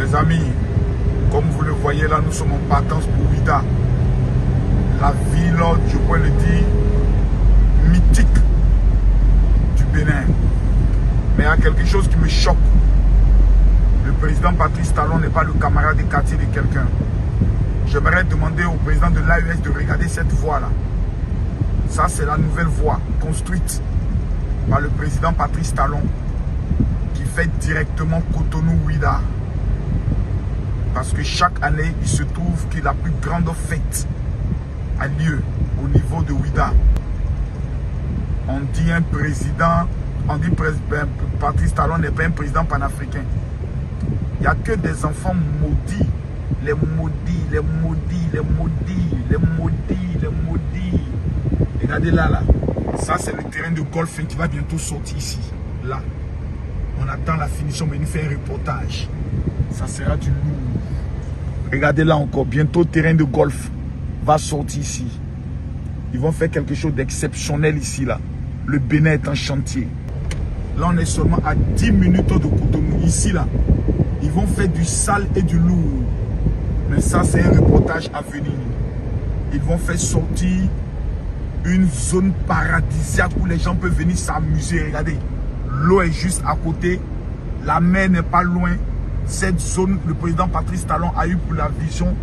Les amis, comme vous le voyez là, nous sommes en partance pour Ouidah. La ville, je pourrais le dire, mythique du Bénin. Mais il y a quelque chose qui me choque. Le président Patrice Talon n'est pas le camarade de quartier de quelqu'un. J'aimerais demander au président de l'AES de regarder cette voie-là. Ça, c'est la nouvelle voie construite par le président Patrice Talon qui fait directement Cotonou-Ouidah. Parce que chaque année, il se trouve que la plus grande fête a lieu au niveau de Ouidah. On dit un président, Patrice Talon n'est pas un président panafricain. Il n'y a que des enfants maudits. Les maudits, les maudits, les maudits, les maudits, les maudits. Regardez là, là. Ça, c'est le terrain de golf qui va bientôt sortir ici. Là. On attend la finition, mais il nous fait un reportage. Ça sera du lourd. Regardez là encore. Bientôt, le terrain de golf va sortir ici. Ils vont faire quelque chose d'exceptionnel ici, là. Le Bénin est en chantier. Là, on est seulement à 10 minutes de Cotonou. Ici, là. Ils vont faire du sale et du lourd. Mais ça, c'est un reportage à venir. Ils vont faire sortir une zone paradisiaque où les gens peuvent venir s'amuser. Regardez, l'eau est juste à côté. La mer n'est pas loin. Cette zone, le président Patrice Talon a eu pour la vision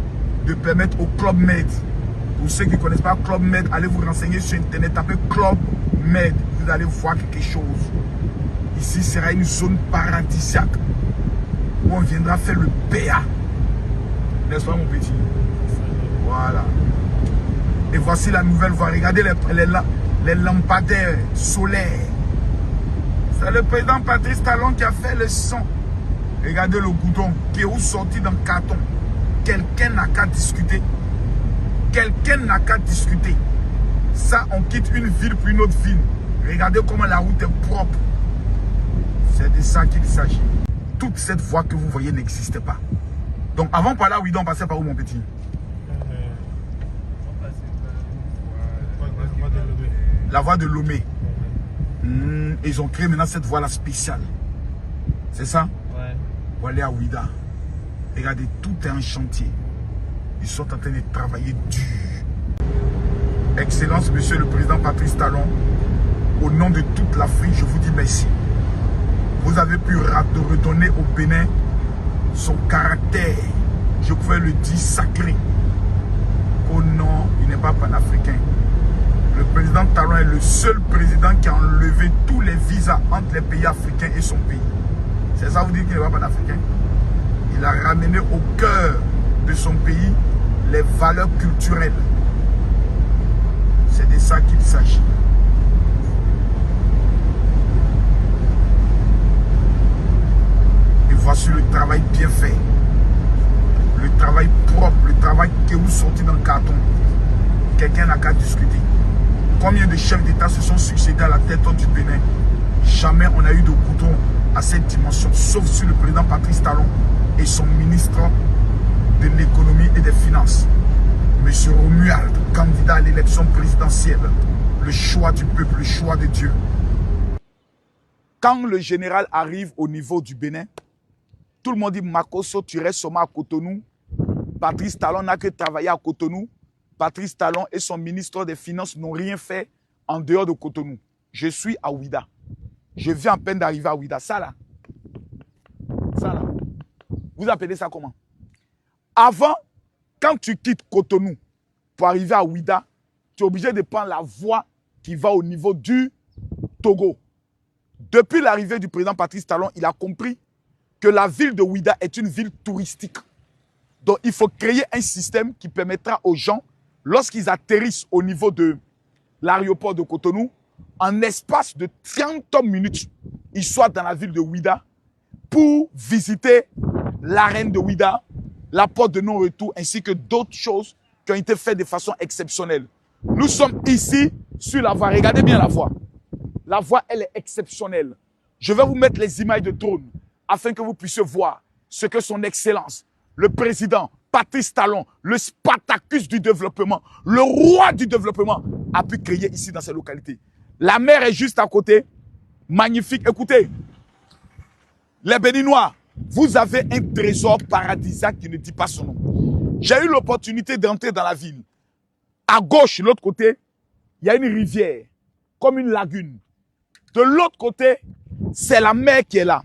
de permettre au Club Med. Pour ceux qui ne connaissent pas Club Med, allez vous renseigner sur Internet. Tapez Club Med. Vous allez voir quelque chose. Ici sera une zone paradisiaque où on viendra faire le PA. N'est-ce pas mon petit? Voilà. Et voici la nouvelle voie. Regardez les lampadaires solaires. C'est le président Patrice Talon qui a fait le son. Regardez le goudron qui est où sorti dans le carton. Quelqu'un n'a qu'à discuter. Quelqu'un n'a qu'à discuter. Ça, on quitte une ville pour une autre ville. Regardez comment la route est propre. C'est de ça qu'il s'agit. Toute cette voie que vous voyez n'existait pas. Donc avant par là, oui, on passait par où mon petit? La voie de Lomé. Ils ont créé maintenant cette voie-là spéciale. C'est ça? Ouais. Pour aller à Ouidah. Regardez, tout est en chantier. Ils sont en train de travailler dur. Excellence, monsieur le président Patrice Talon, au nom de toute l'Afrique, je vous dis merci. Vous avez pu redonner au Bénin son caractère, je pouvais le dire, sacré. Oh non, il n'est pas panafricain. Le président Talon est le seul président qui a enlevé tous les visas entre les pays africains et son pays. C'est ça vous dites qu'il n'est pas panafricain? Il a ramené au cœur de son pays les valeurs culturelles. C'est de ça qu'il s'agit. Et voici le travail bien fait. Le travail propre, le travail qui est où sorti dans le carton. Quelqu'un n'a qu'à discuter. Combien de chefs d'État se sont succédés à la tête du Bénin? Jamais on a eu de goudron à cette dimension, sauf sur le président Patrice Talon et son ministre de l'économie et des finances. Monsieur Romuald, candidat à l'élection présidentielle. Le choix du peuple, le choix de Dieu. Quand le général arrive au niveau du Bénin, tout le monde dit Makosso, tu restes seulement à Cotonou. Patrice Talon n'a que travaillé à Cotonou. Patrice Talon et son ministre des Finances n'ont rien fait en dehors de Cotonou. Je suis à Ouidah. Je viens à peine d'arriver à Ouidah. Ça là. Ça là. Vous appelez ça comment? Avant, quand tu quittes Cotonou pour arriver à Ouidah, tu es obligé de prendre la voie qui va au niveau du Togo. Depuis l'arrivée du président Patrice Talon, il a compris que la ville de Ouidah est une ville touristique. Donc, il faut créer un système qui permettra aux gens, lorsqu'ils atterrissent au niveau de l'aéroport de Cotonou, en espace de 30 minutes, ils soient dans la ville de Ouidah pour visiter l'arène de Ouidah, la porte de non-retour, ainsi que d'autres choses qui ont été faites de façon exceptionnelle. Nous sommes ici sur la voie. Regardez bien la voie. La voie, elle est exceptionnelle. Je vais vous mettre les images de drone afin que vous puissiez voir ce que son excellence, le président Patrice Talon, le Spartacus du développement, le roi du développement, a pu créer ici dans ces localités. La mer est juste à côté. Magnifique. Écoutez, les Béninois, Vous avez un trésor paradisiaque qui ne dit pas son nom. J'ai eu l'opportunité d'entrer dans la ville. À gauche, de l'autre côté, il y a une rivière, comme une lagune. De l'autre côté, c'est la mer qui est là.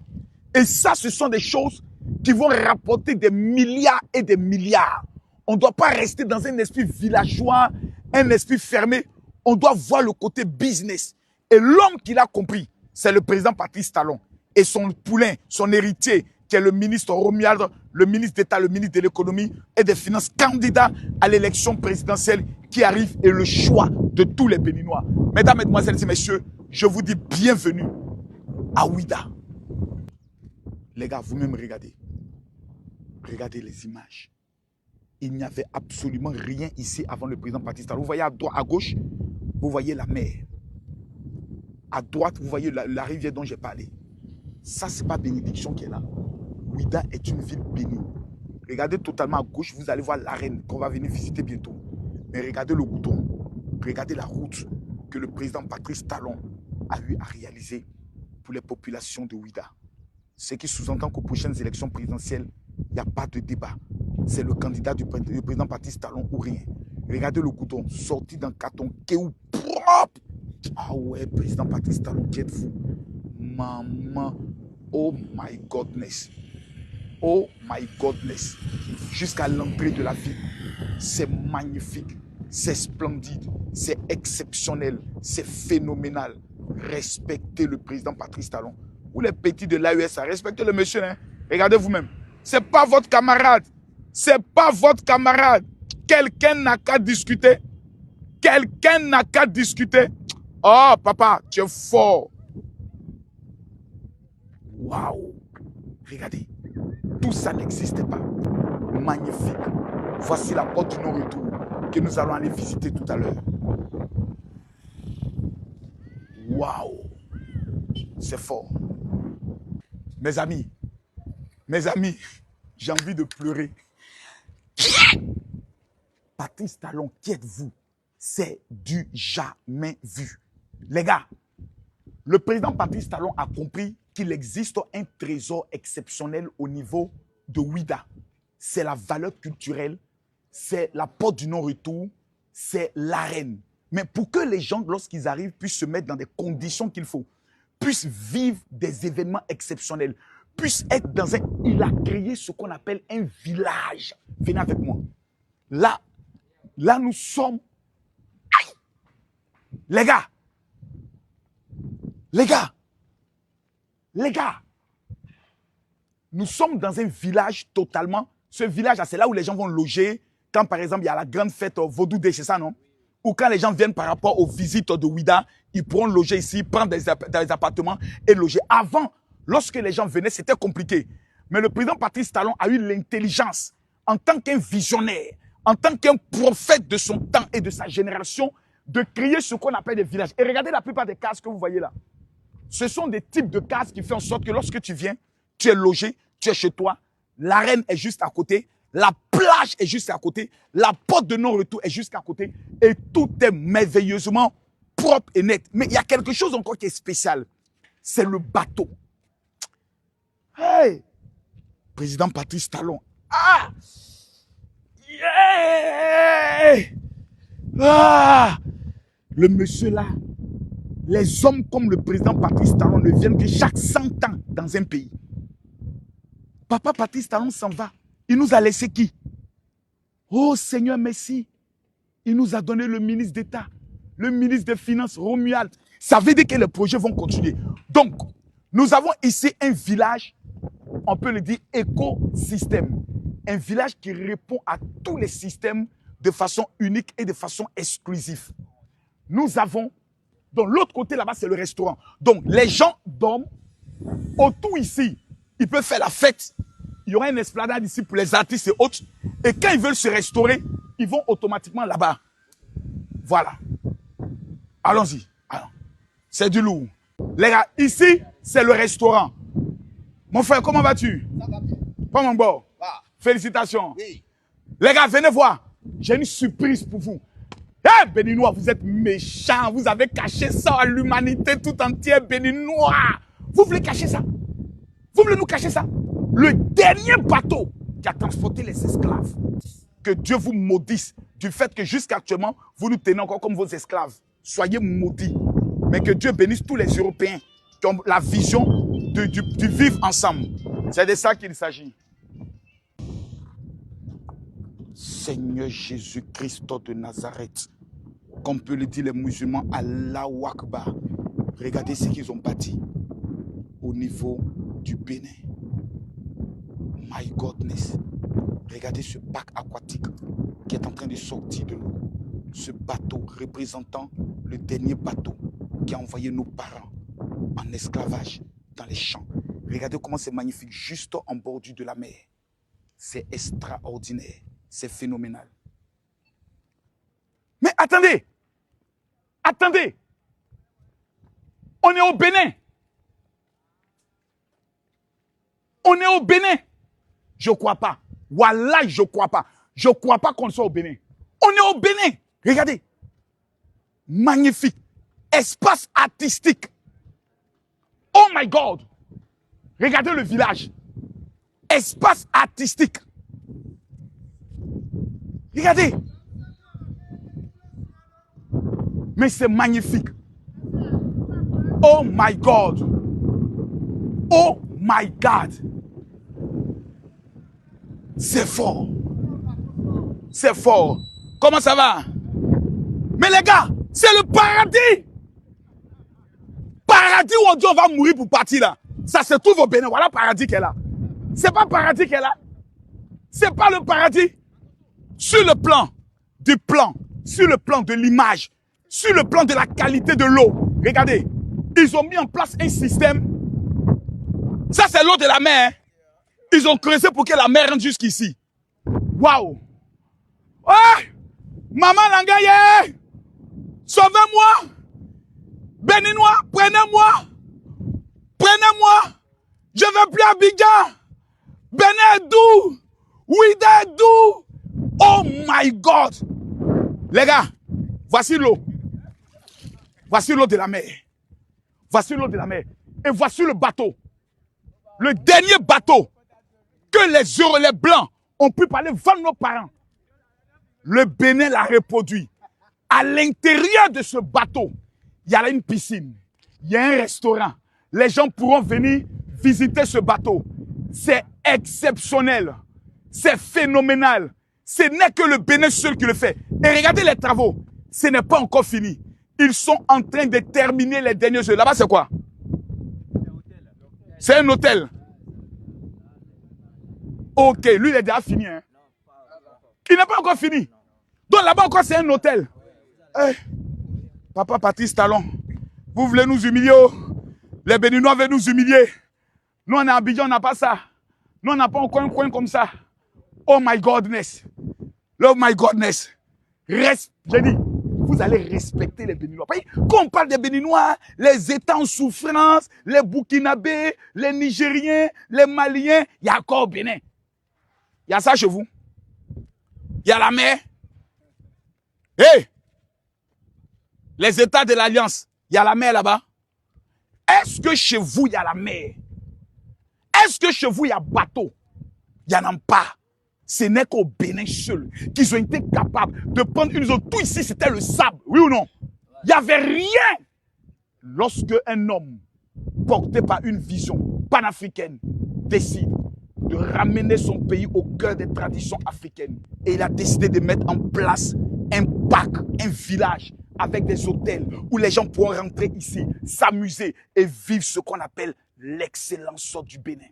Et ça, ce sont des choses qui vont rapporter des milliards et des milliards. On ne doit pas rester dans un esprit villageois, un esprit fermé. On doit voir le côté business. Et l'homme qui l'a compris, c'est le président Patrice Talon. Et son poulain, son héritier, qui est le ministre Romuald, le ministre d'État, le ministre de l'économie et des finances, candidat à l'élection présidentielle qui arrive et le choix de tous les Béninois. Mesdames, Mesdemoiselles et Messieurs, je vous dis bienvenue à Ouidah. Les gars, vous-même regardez. Regardez les images. Il n'y avait absolument rien ici avant le président Patrice Talon. Vous voyez à gauche, vous voyez la mer. À droite, vous voyez la rivière dont j'ai parlé. Ça, ce n'est pas bénédiction qui est là. Ouidah est une ville bénie. Regardez totalement à gauche, vous allez voir l'arène qu'on va venir visiter bientôt. Mais regardez le goudron. Regardez la route que le président Patrice Talon a eu à réaliser pour les populations de Ouidah. Ce qui sous-entend qu'aux prochaines élections présidentielles, il n'y a pas de débat. C'est le candidat du président Patrice Talon ou rien. Regardez le goudron sorti d'un carton kéou propre. Ah ouais, président Patrice Talon, qui êtes-vous? Maman, oh my godness. Oh my godness. Jusqu'à l'entrée de la ville. C'est magnifique. C'est splendide. C'est exceptionnel. C'est phénoménal. Respectez le président Patrice Talon. Ou les petits de l'AES, respectez le monsieur. Hein? Regardez vous-même. Ce n'est pas votre camarade. Ce n'est pas votre camarade. Quelqu'un n'a qu'à discuter. Quelqu'un n'a qu'à discuter. Oh, papa, tu es fort. Waouh. Regardez. Tout ça n'existait pas. Magnifique. Voici la porte du non-retour que nous allons aller visiter tout à l'heure. Waouh. C'est fort. Mes amis, j'ai envie de pleurer. Patrice Talon, qui êtes-vous? C'est du jamais vu. Les gars, le président Patrice Talon a compris qu'il existe un trésor exceptionnel au niveau de Ouidah. C'est la valeur culturelle, c'est la porte du non-retour, c'est l'arène. Mais pour que les gens, lorsqu'ils arrivent, puissent se mettre dans des conditions qu'il faut, puissent vivre des événements exceptionnels, puissent être dans un... Il a créé ce qu'on appelle un village. Venez avec moi. Là nous sommes... Aïe! Les gars, nous sommes dans un village totalement... Ce village-là, c'est là où les gens vont loger. Quand, par exemple, il y a la grande fête Vaudou Day, c'est ça, non? Ou quand les gens viennent par rapport aux visites de Ouidah, ils pourront loger ici, prendre des appartements et loger. Avant, lorsque les gens venaient, c'était compliqué. Mais le président Patrice Talon a eu l'intelligence, en tant qu'un visionnaire, en tant qu'un prophète de son temps et de sa génération, de créer ce qu'on appelle des villages. Et regardez la plupart des cases que vous voyez là. Ce sont des types de cases qui font en sorte que lorsque tu viens, tu es logé, tu es chez toi, l'arène est juste à côté, la plage est juste à côté, la porte de non-retour est juste à côté et tout est merveilleusement propre et net. Mais il y a quelque chose encore qui est spécial. C'est le bateau. Hey! Président Patrice Talon. Ah! Yeah! Ah! Le monsieur là, les hommes comme le président Patrice Talon ne viennent que chaque 100 ans dans un pays. Papa Patrice Talon s'en va. Il nous a laissé qui? Oh Seigneur, merci. Il nous a donné le ministre d'État, le ministre des Finances, Romuald. Ça veut dire que les projets vont continuer. Donc, nous avons ici un village, on peut le dire écosystème. Un village qui répond à tous les systèmes de façon unique et de façon exclusive. Nous avons, de l'autre côté là-bas, c'est le restaurant. Donc, les gens dorment autour ici. Ils peuvent faire la fête. Il y aura une esplanade ici pour les artistes et autres. Et quand ils veulent se restaurer, ils vont automatiquement là-bas. Voilà. Allons-y. C'est du lourd. Les gars, ici, c'est le restaurant. Mon frère, comment vas-tu? Ça va bien. Pas mon bord. Ah. Félicitations. Oui. Les gars, venez voir. J'ai une surprise pour vous. Eh, Béninois, vous êtes méchants. Vous avez caché ça à l'humanité tout entière, Béninois. Vous voulez cacher ça? Vous voulez nous cacher ça? Le dernier bateau qui a transporté les esclaves. Que Dieu vous maudisse du fait que jusqu'à actuellement, vous nous tenez encore comme vos esclaves. Soyez maudits. Mais que Dieu bénisse tous les Européens qui ont la vision du vivre ensemble. C'est de ça qu'il s'agit. Seigneur Jésus-Christ de Nazareth, comme peut le dire les musulmans, Allahu Akbar. Regardez ce qu'ils ont bâti au niveau du Bénin. My godness. Regardez ce parc aquatique qui est en train de sortir de l'eau. Ce bateau représentant le dernier bateau qui a envoyé nos parents en esclavage dans les champs. Regardez comment c'est magnifique, juste en bordure de la mer. C'est extraordinaire, c'est phénoménal. Mais attendez, attendez, on est au Bénin. On est au Bénin. Je ne crois pas. Wallah, je ne crois pas. Je ne crois pas qu'on soit au Bénin. On est au Bénin. Regardez. Magnifique. Espace artistique. Oh my God. Regardez le village. Espace artistique. Regardez. Mais c'est magnifique. Oh my God. Oh my God. C'est fort. C'est fort. Comment ça va? Mais les gars, c'est le paradis. Paradis où on dit on va mourir pour partir là. Ça se trouve au Bénin. Voilà le paradis qu'elle a. C'est pas le paradis qu'elle a. C'est pas le paradis. Sur le plan du plan, sur le plan de l'image, sur le plan de la qualité de l'eau. Regardez, ils ont mis en place un système. Ça, c'est l'eau de la mer. Ils ont creusé pour que la mer rentre jusqu'ici. Waouh! Ouais! Maman Langaye! Sauvez-moi! Béninois, prenez-moi! Prenez-moi! Je ne veux plus Abidjan! Bénin est doux! Ouida est doux! Oh my God! Les gars, voici l'eau. Voici l'eau de la mer. Voici l'eau de la mer. Et voici le bateau. Le dernier bateau que les Blancs ont pu parler vendre nos parents. Le Bénin l'a reproduit. À l'intérieur de ce bateau, il y a une piscine, il y a un restaurant. Les gens pourront venir visiter ce bateau. C'est exceptionnel. C'est phénoménal. Ce n'est que le Bénin seul qui le fait. Et regardez les travaux. Ce n'est pas encore fini. Ils sont en train de terminer les derniers œufs. Là-bas, c'est quoi? C'est un hôtel. Ok, lui, il est déjà fini. Hein? Il n'est pas encore fini. Donc là-bas encore, c'est un hôtel. Hey, Papa Patrice Talon, vous voulez nous humilier? Les Béninois veulent nous humilier. Nous, on est à Abidjan, on n'a pas ça. Nous, on n'a pas encore un coin comme ça. Oh my godness. Oh my godness. J'ai dit, vous allez respecter les Béninois. Quand on parle des Béninois, les États en souffrance, les Burkinabés, les Nigériens, les Maliens, il y a encore au Bénin. Il y a ça chez vous. Il y a la mer. Hey! Les États de l'Alliance, il y a la mer là-bas. Est-ce que chez vous, il y a la mer? Est-ce que chez vous, il y a bateau? Il n'y en a pas. Ce n'est qu'au Bénin seul qu'ils ont été capables de prendre une zone. Tout ici, c'était le sable. Oui ou non? Il n'y avait rien. Lorsque un homme porté par une vision panafricaine décide de ramener son pays au cœur des traditions africaines, et il a décidé de mettre en place un parc, un village avec des hôtels où les gens pourront rentrer ici, s'amuser et vivre ce qu'on appelle l'excellence du Bénin.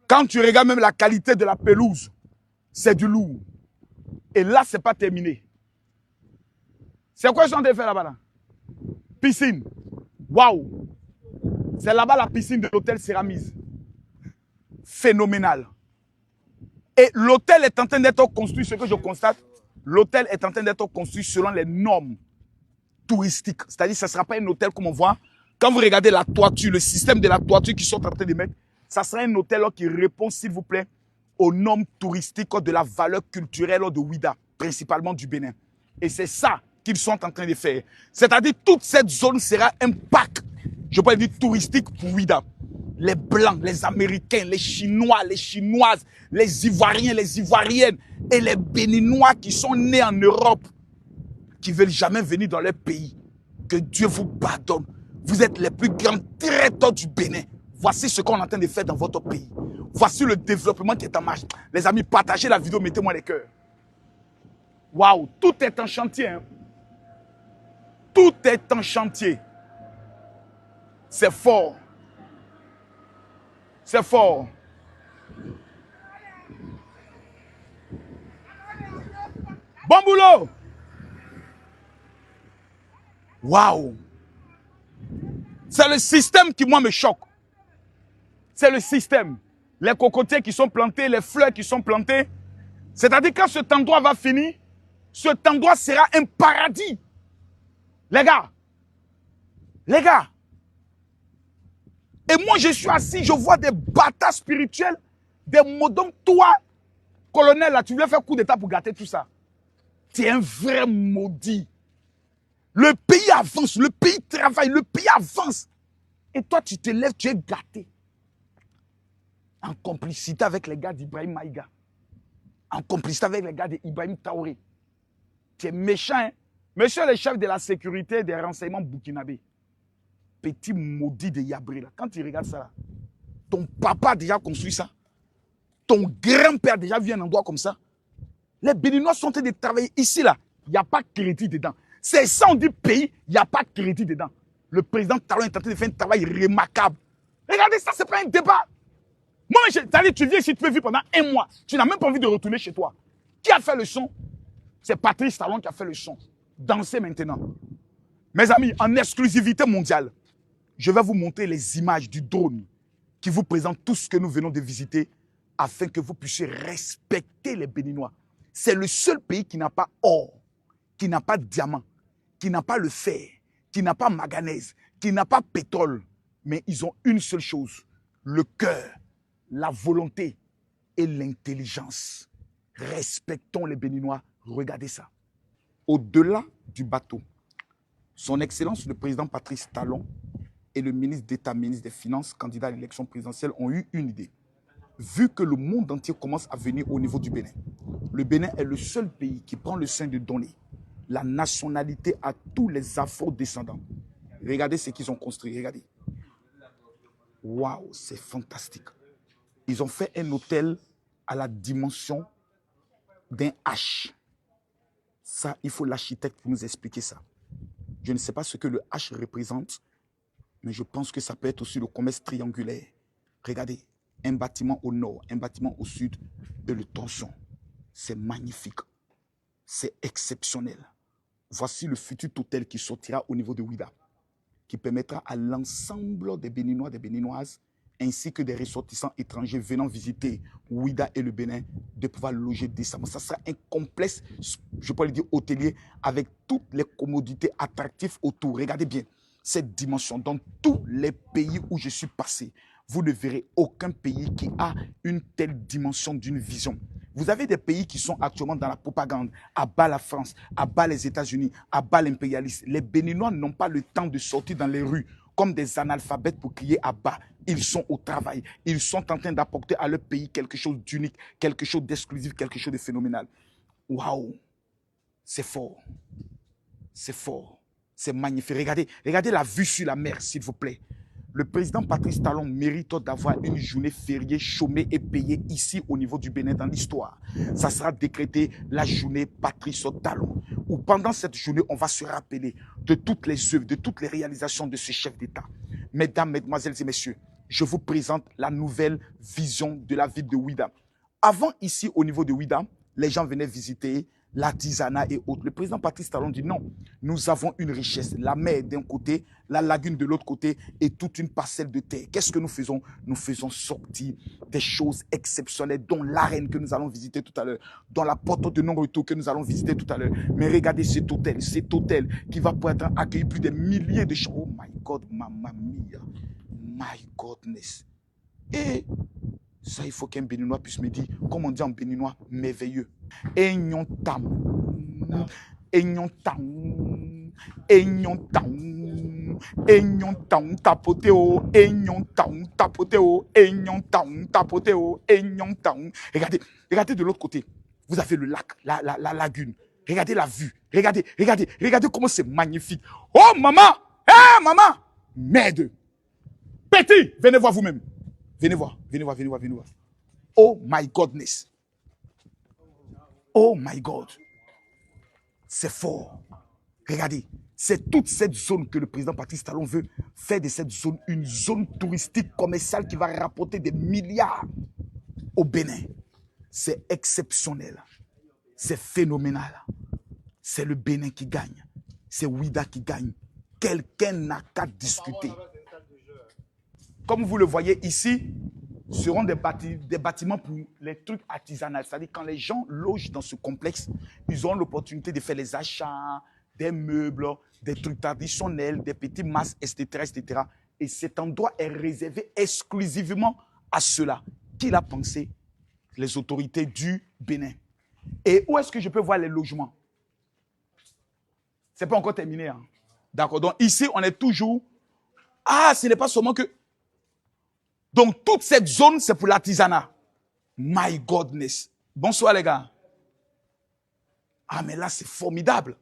Quand tu regardes même la qualité de la pelouse, c'est du lourd. Et là, ce n'est pas terminé. C'est quoi ils sont en train de faire là-bas là? Piscine. Waouh! C'est là-bas la piscine de l'hôtel Céramise. Phénoménal. Et l'hôtel est en train d'être construit, ce que je constate, l'hôtel est en train d'être construit selon les normes touristiques. C'est-à-dire que ce ne sera pas un hôtel comme on voit. Quand vous regardez la toiture, le système de la toiture qu'ils sont en train de mettre, ça sera un hôtel qui répond, s'il vous plaît, aux normes touristiques de la valeur culturelle de Ouida, principalement du Bénin. Et c'est ça qu'ils sont en train de faire. C'est-à-dire que toute cette zone sera un parc, je peux dire touristique pour Ouida. les Blancs, les Américains, les Chinois, les Chinoises, les Ivoiriens, les Ivoiriennes et les Béninois qui sont nés en Europe, qui ne veulent jamais venir dans leur pays. Que Dieu vous pardonne. Vous êtes les plus grands traiteurs du Bénin. Voici ce qu'on est en train de faire dans votre pays. Voici le développement qui est en marche. Les amis, partagez la vidéo, mettez-moi les cœurs. Waouh, tout est en chantier. Hein. Tout est en chantier. C'est fort. C'est fort. Bon boulot. Waouh. C'est le système qui, moi, me choque. C'est le système. Les cocotiers qui sont plantés, les fleurs qui sont plantées. C'est-à-dire quand cet endroit va finir, cet endroit sera un paradis. Les gars. Les gars. Et moi, je suis assis, je vois des bâtards spirituels, des modons. Toi, colonel, là, tu voulais faire coup d'état pour gâter tout ça. Tu es un vrai maudit. Le pays avance, le pays travaille, le pays avance. Et toi, tu te lèves, tu es gâté. En complicité avec les gars d'Ibrahim Maïga. En complicité avec les gars d'Ibrahim Traoré. Tu es méchant, hein? Monsieur le chef de la sécurité des renseignements burkinabés. Petit maudit de Yabré, là. Quand tu regardes ça, là, ton papa a déjà construit ça. Ton grand-père a déjà vu un endroit comme ça. Les Béninois sont en train de travailler ici, là. Il n'y a pas de crédit dedans. C'est ça, on dit pays, il n'y a pas de crédit dedans. Le président Talon est en train de faire un travail remarquable. Regardez ça, ce n'est pas un débat. Moi, tu viens ici, tu peux vivre pendant un mois. Tu n'as même pas envie de retourner chez toi. Qui a fait le son? C'est Patrice Talon qui a fait le son. Dansez maintenant. Mes amis, en exclusivité mondiale, je vais vous montrer les images du drone qui vous présente tout ce que nous venons de visiter afin que vous puissiez respecter les Béninois. C'est le seul pays qui n'a pas or, qui n'a pas diamant, qui n'a pas le fer, qui n'a pas manganèse, qui n'a pas pétrole. Mais ils ont une seule chose, le cœur, la volonté et l'intelligence. Respectons les Béninois. Regardez ça. Au-delà du bateau, son Excellence le président Patrice Talon et le ministre d'État, ministre des Finances, candidat à l'élection présidentielle, ont eu une idée. Vu que le monde entier commence à venir au niveau du Bénin, le Bénin est le seul pays qui prend le soin de donner la nationalité à tous les afro-descendants. Regardez ce qu'ils ont construit, regardez. Waouh, c'est fantastique. Ils ont fait un hôtel à la dimension d'un H. Ça, il faut l'architecte pour nous expliquer ça. Je ne sais pas ce que le H représente, mais je pense que ça peut être aussi le commerce triangulaire. Regardez, un bâtiment au nord, un bâtiment au sud et le torsion. C'est magnifique. C'est exceptionnel. Voici le futur hôtel qui sortira au niveau de Ouida, qui permettra à l'ensemble des Béninois, des Béninoises, ainsi que des ressortissants étrangers venant visiter Ouida et le Bénin, de pouvoir loger décemment. Ça sera un complexe, je pourrais le dire, hôtelier, avec toutes les commodités attractives autour. Regardez bien cette dimension. Dans tous les pays où je suis passé, vous ne verrez aucun pays qui a une telle dimension d'une vision. Vous avez des pays qui sont actuellement dans la propagande, à bas la France, à bas les États-Unis, à bas l'impérialisme. Les Béninois n'ont pas le temps de sortir dans les rues comme des analphabètes pour crier à bas. Ils sont au travail. Ils sont en train d'apporter à leur pays quelque chose d'unique, quelque chose d'exclusif, quelque chose de phénoménal. Waouh! C'est fort. C'est fort. C'est magnifique. Regardez la vue sur la mer, s'il vous plaît. Le président Patrice Talon mérite d'avoir une journée fériée, chômée et payée ici au niveau du Bénin dans l'histoire. Ça sera décrété la journée Patrice Talon. Où pendant cette journée, on va se rappeler de toutes les œuvres, de toutes les réalisations de ce chef d'État. Mesdames, mesdemoiselles et messieurs, je vous présente la nouvelle vision de la ville de Ouida. Avant, ici, au niveau de Ouida, les gens venaient visiter l'artisanat et autres. Le président Patrice Talon dit non, nous avons une richesse, la mer d'un côté, la lagune de l'autre côté et toute une parcelle de terre. Qu'est-ce que nous faisons? Nous faisons sortir des choses exceptionnelles, dont l'arène que nous allons visiter tout à l'heure, dont la porte de non-retour que nous allons visiter tout à l'heure. Mais regardez cet hôtel qui va pouvoir accueillir plus de milliers de gens. Oh my God, mamma mia, my godness. Et ça, il faut qu'un Béninois puisse me dire, comme on dit en béninois, merveilleux. Aignon tam, aignon tam, aignon tam. taon, Aignon taon, tapotéo, Aignon taon, tapotéo, Aignon taon, tapotéo, Aignon taon. Regardez, regardez de l'autre côté. Vous avez le lac, la lagune. Regardez la vue. Regardez, regardez, regardez comment c'est magnifique. Oh maman! Hé maman! Merde! Petit! Venez voir vous-même. Venez voir, venez voir, venez voir, venez voir. Oh my godness. Oh my God. C'est fort. Regardez, c'est toute cette zone que le président Patrice Talon veut faire de cette zone une zone touristique commerciale qui va rapporter des milliards au Bénin. C'est exceptionnel. C'est phénoménal. C'est le Bénin qui gagne. C'est Ouida qui gagne. Quelqu'un n'a qu'à discuter. Comme vous le voyez ici, seront des bâtiments pour les trucs artisanaux. C'est-à-dire quand les gens logent dans ce complexe, ils auront l'opportunité de faire les achats, des meubles, des trucs traditionnels, des petits masses, etc., etc. Et cet endroit est réservé exclusivement à cela. Qui l'a pensé? Les autorités du Bénin. Et où est-ce que je peux voir les logements? Ce n'est pas encore terminé. Hein? D'accord. Donc ici, on est toujours... Ah, ce n'est pas seulement que... Donc toute cette zone, c'est pour l'artisanat. My godness. Bonsoir les gars. Ah, mais là, c'est formidable.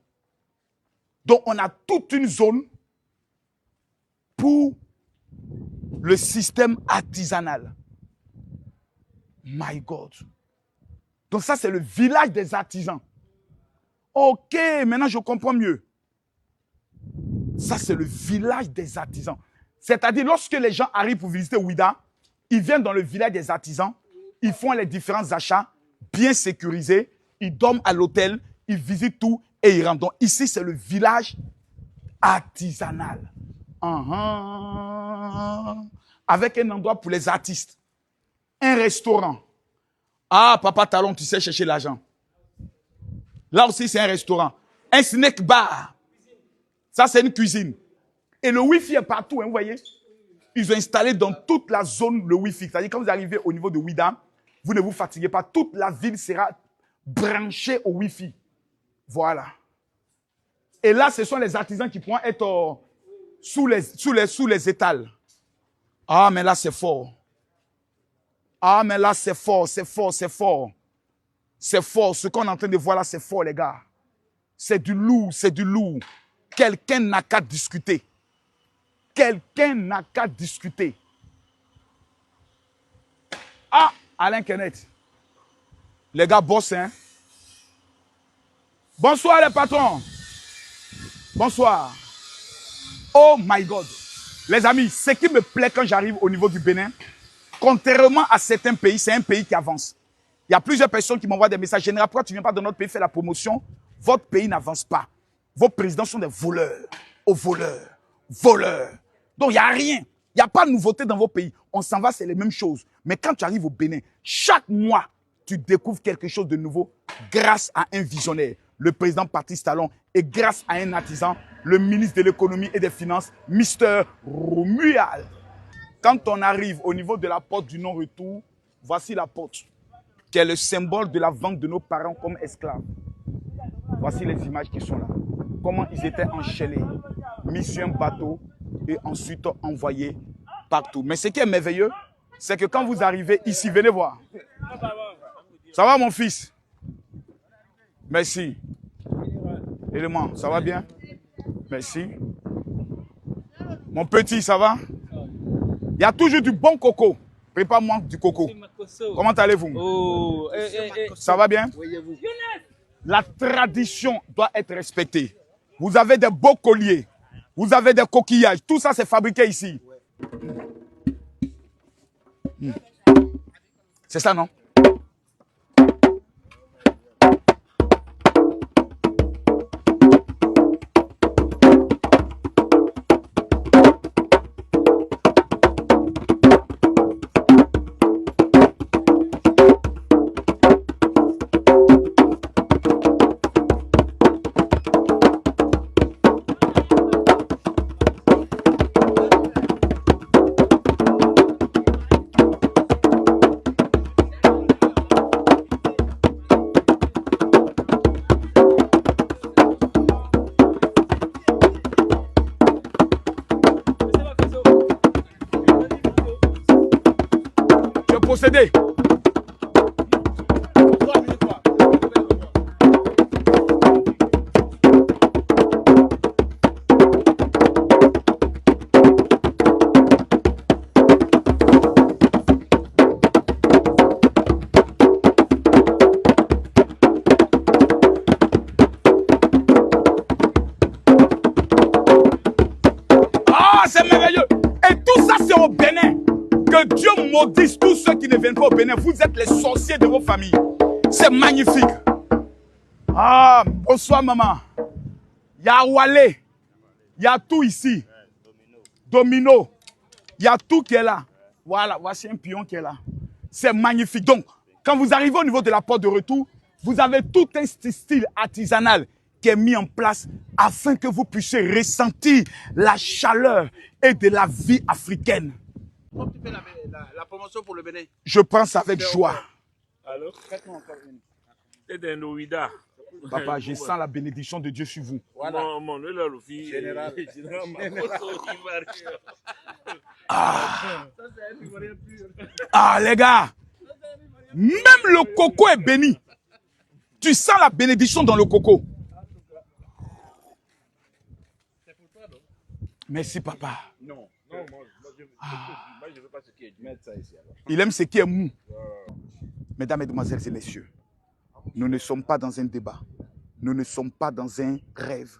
Donc on a toute une zone pour le système artisanal. My God. Donc ça, c'est le village des artisans. Ok, maintenant je comprends mieux. Ça, c'est le village des artisans. C'est-à-dire, lorsque les gens arrivent pour visiter Ouida, ils viennent dans le village des artisans, ils font les différents achats, bien sécurisés, ils dorment à l'hôtel, ils visitent tout et ils rentrent. Donc ici, c'est le village artisanal. Avec un endroit pour les artistes. Un restaurant. Ah, Papa Talon, tu sais chercher l'argent. Là aussi, c'est un restaurant. Un snack bar. Ça, c'est une cuisine. Et le Wi-Fi est partout, hein, vous voyez. Ils ont installé dans toute la zone le Wi-Fi. C'est-à-dire, quand vous arrivez au niveau de Ouida, vous ne vous fatiguez pas. Toute la ville sera branchée au Wi-Fi. Voilà. Et là, ce sont les artisans qui pourront être sous les étals. Ah, mais là, c'est fort. Ah, mais là, c'est fort, c'est fort, c'est fort. C'est fort. Ce qu'on est en train de voir là, c'est fort, les gars. C'est du lourd, c'est du lourd. Quelqu'un n'a qu'à discuter. Quelqu'un n'a qu'à discuter. Ah, Alain Kenneth. Les gars bossent, hein. Bonsoir, les patrons. Bonsoir. Oh my God. Les amis, ce qui me plaît quand j'arrive au niveau du Bénin, contrairement à certains pays, c'est un pays qui avance. Il y a plusieurs personnes qui m'envoient des messages. Général, pourquoi tu ne viens pas dans notre pays faire la promotion? Votre pays n'avance pas. Vos présidents sont des voleurs. Aux voleurs. Voleurs. Donc, il n'y a rien. Il n'y a pas de nouveauté dans vos pays. On s'en va, c'est les mêmes choses. Mais quand tu arrives au Bénin, chaque mois, tu découvres quelque chose de nouveau grâce à un visionnaire, le président Patrice Talon, et grâce à un artisan, le ministre de l'économie et des finances, Mr. Romuald. Quand on arrive au niveau de la porte du non-retour, voici la porte, qui est le symbole de la vente de nos parents comme esclaves. Voici les images qui sont là. Comment ils étaient enchaînés, mis sur un bateau et ensuite envoyés partout. Mais ce qui est merveilleux, c'est que quand vous arrivez ici, venez voir. Ça va mon fils? Merci. Élément, ça va bien? Merci. Mon petit, ça va? Il y a toujours du bon coco. Prépare-moi du coco. Comment allez-vous? Oh, ça va bien? La tradition doit être respectée. Vous avez des beaux colliers. Vous avez des coquillages. Tout ça, c'est fabriqué ici. C'est ça, non? procéder. C'est merveilleux. Et tout ça, c'est au Bénin. Que Dieu maudisse tous ceux qui ne viennent pas au Bénin. Vous êtes les sorciers de vos familles. C'est magnifique. Ah, bonsoir maman. Il y a Wale. Il y a tout ici. Domino. Il y a tout qui est là. Voilà, voici un pion qui est là. C'est magnifique. Donc, quand vous arrivez au niveau de la porte de retour, vous avez tout un style artisanal qui est mis en place afin que vous puissiez ressentir la chaleur et de la vie africaine. Comment tu fais la promotion pour le Bénin? Je pense avec joie. Alors, faites-moi encore une. C'est un Ouida. Papa, je sens la bénédiction de Dieu sur vous. Voilà. Général. Ah, les gars, même le coco est béni. Tu sens la bénédiction dans le coco. Merci, papa. Non, moi je veux pas ce qui est mettre ça ici alors. Il aime ce qui est mou. Mesdames, Mesdemoiselles et Messieurs, nous ne sommes pas dans un débat. Nous ne sommes pas dans un rêve.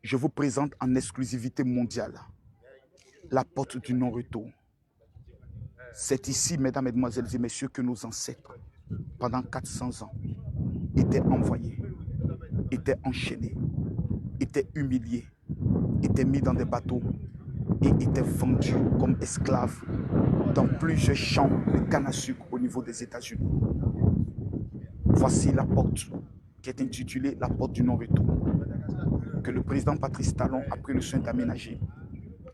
Je vous présente en exclusivité mondiale la porte du non-retour. C'est ici, Mesdames, Mesdemoiselles et Messieurs, que nos ancêtres, pendant 400 ans, étaient envoyés, étaient enchaînés, étaient humiliés, étaient mis dans des bateaux et étaient vendus comme esclaves dans plusieurs champs de canne à sucre au niveau des États-Unis. Voici la porte qui est intitulée la porte du non-retour, que le président Patrice Talon a pris le soin d'aménager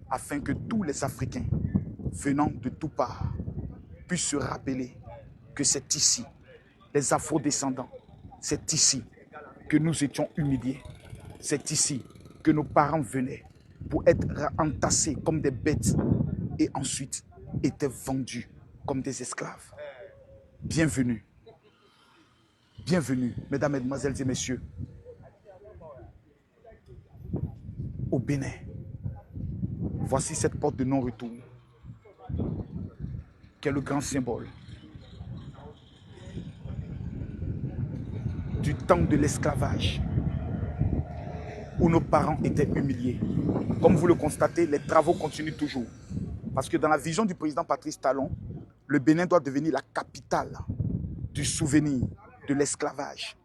afin que tous les Africains venant de toutes parts puissent se rappeler que c'est ici, les Afro-descendants, c'est ici que nous étions humiliés, c'est ici que nos parents venaient pour être entassés comme des bêtes et ensuite étaient vendus comme des esclaves. Bienvenue. Bienvenue, mesdames, mesdemoiselles et messieurs, au Bénin. Voici cette porte de non-retour qui est le grand symbole du temps de l'esclavage où nos parents étaient humiliés. Comme vous le constatez, les travaux continuent toujours. Parce que dans la vision du président Patrice Talon, le Bénin doit devenir la capitale du souvenir de l'esclavage.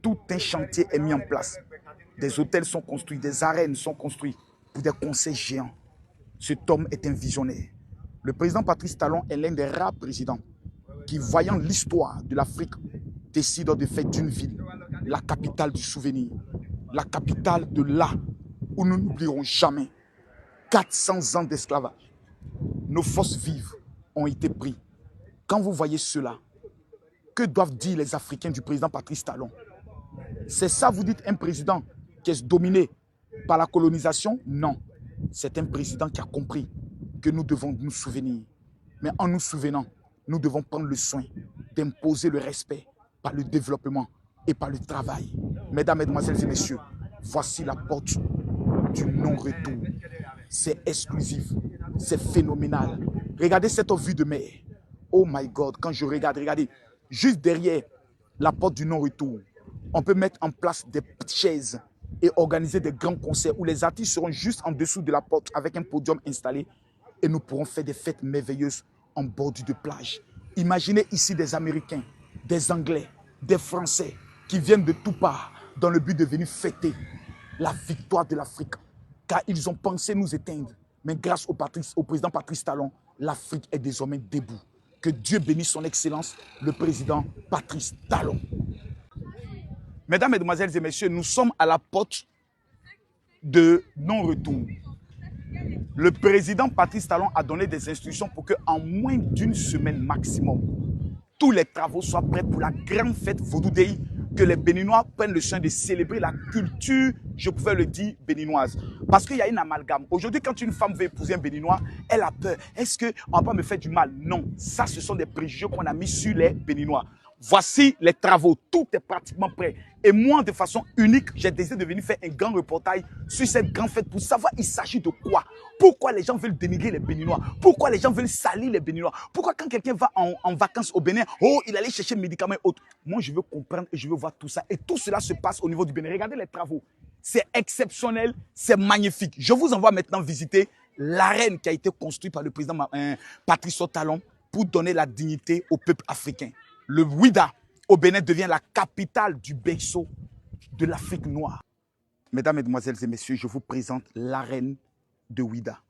Tout un chantier est mis en place. Des hôtels sont construits, des arènes sont construites pour des concerts géants. Cet homme est un visionnaire. Le président Patrice Talon est l'un des rares présidents qui, voyant l'histoire de l'Afrique, décide de faire d'une ville la capitale du souvenir, la capitale de là où nous n'oublierons jamais 400 ans d'esclavage. Nos forces vives ont été prises. Quand vous voyez cela, que doivent dire les Africains du président Patrice Talon? C'est ça, vous dites, un président qui est dominé par la colonisation? Non. C'est un président qui a compris que nous devons nous souvenir. Mais en nous souvenant, nous devons prendre le soin d'imposer le respect par le développement et par le travail. Mesdames, Mesdemoiselles et Messieurs, voici la porte du non-retour. C'est exclusif, c'est phénoménal. Regardez cette vue de mer. Oh my God, quand je regarde, regardez, juste derrière la porte du non-retour, on peut mettre en place des petites chaises et organiser des grands concerts où les artistes seront juste en dessous de la porte avec un podium installé et nous pourrons faire des fêtes merveilleuses en bordure de plage. Imaginez ici des Américains, des Anglais, des Français qui viennent de toutes parts dans le but de venir fêter la victoire de l'Afrique. Car ils ont pensé nous éteindre. Mais grâce au président Patrice Talon, l'Afrique est désormais debout. Que Dieu bénisse son excellence, le président Patrice Talon. Mesdames, Mesdemoiselles et Messieurs, nous sommes à la porte de non-retour. Le président Patrice Talon a donné des instructions pour qu'en moins d'une semaine maximum, tous les travaux soient prêts pour la grande fête Vodou Day, que les Béninois prennent le soin de célébrer la culture je pouvais le dire béninoise. Parce qu'il y a une amalgame. Aujourd'hui, quand une femme veut épouser un béninois, elle a peur. Est-ce qu'on va me faire du mal? Non. Ça, ce sont des préjugés qu'on a mis sur les béninois. Voici les travaux. Tout est pratiquement prêt. Et moi, de façon unique, j'ai décidé de venir faire un grand reportage sur cette grande fête pour savoir il s'agit de quoi. Pourquoi les gens veulent dénigrer les Béninois? Pourquoi les gens veulent salir les Béninois? Pourquoi quand quelqu'un va en vacances au Bénin, oh, il allait chercher médicaments et autres. Moi, je veux comprendre et je veux voir tout ça. Et tout cela se passe au niveau du Bénin. Regardez les travaux. C'est exceptionnel, c'est magnifique. Je vous envoie maintenant visiter l'arène qui a été construite par le président Patrice Talon pour donner la dignité au peuple africain. Le Ouida au Bénin devient la capitale du berceau de l'Afrique noire. Mesdames, Mesdemoiselles et Messieurs, je vous présente l'arène de Ouida,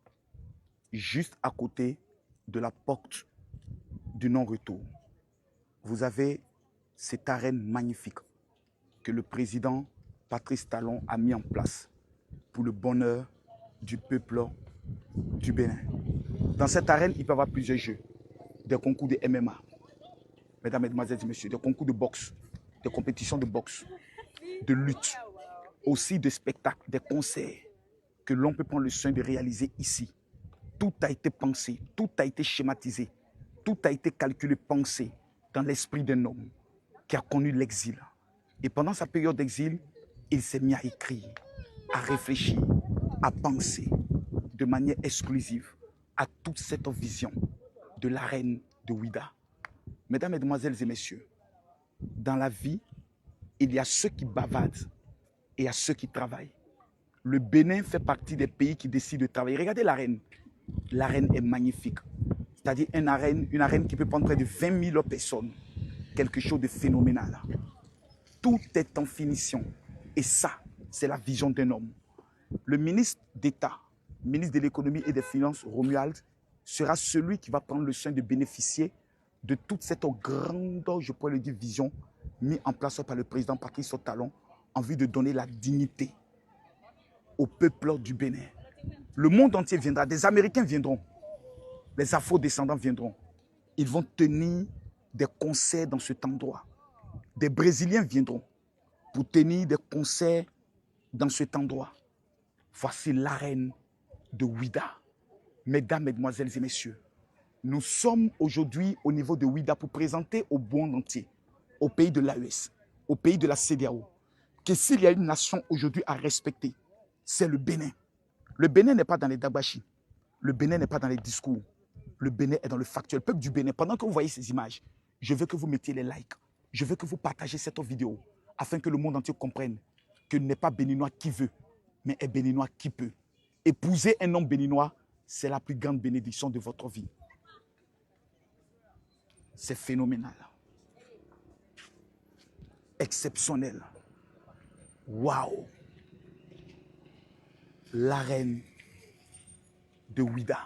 juste à côté de la porte du non-retour. Vous avez cette arène magnifique que le président Patrice Talon a mis en place pour le bonheur du peuple du Bénin. Dans cette arène, il peut y avoir plusieurs jeux, des concours de MMA, mesdames, mesdemoiselles et messieurs, des concours de boxe, des compétitions de boxe, de lutte, aussi des spectacles, des concerts que l'on peut prendre le soin de réaliser ici. Tout a été pensé, tout a été schématisé, tout a été calculé, pensé dans l'esprit d'un homme qui a connu l'exil. Et pendant sa période d'exil, il s'est mis à écrire, à réfléchir, à penser de manière exclusive à toute cette vision de l'arène de Ouida. Mesdames, Mesdemoiselles et Messieurs, dans la vie, il y a ceux qui bavardent et il y a ceux qui travaillent. Le Bénin fait partie des pays qui décident de travailler. Regardez l'arène. L'arène est magnifique. C'est-à-dire une arène qui peut prendre près de 20 000 personnes. Quelque chose de phénoménal. Tout est en finition. Et ça, c'est la vision d'un homme. Le ministre d'État, ministre de l'économie et des finances, Romuald, sera celui qui va prendre le soin de bénéficier de toute cette grande, je pourrais le dire, vision mise en place par le président Patrice Talon en vue de donner la dignité au peuple du Bénin. Le monde entier viendra, des Américains viendront, les Afro-descendants viendront. Ils vont tenir des concerts dans cet endroit. Des Brésiliens viendront pour tenir des concerts dans cet endroit. Voici l'arène de Ouida. Mesdames, Mesdemoiselles et Messieurs, nous sommes aujourd'hui au niveau de Ouida pour présenter au monde entier, au pays de l'AES, au pays de la CEDEAO, que s'il y a une nation aujourd'hui à respecter, c'est le Bénin. Le Bénin n'est pas dans les dabashi. Le Bénin n'est pas dans les discours. Le Bénin est dans le factuel. Le peuple du Bénin, pendant que vous voyez ces images, je veux que vous mettiez les likes. Je veux que vous partagez cette vidéo afin que le monde entier comprenne que n'est pas béninois qui veut, mais est béninois qui peut. Épouser un homme béninois, c'est la plus grande bénédiction de votre vie. C'est phénoménal. Exceptionnel. Waouh! L'arène de Ouida.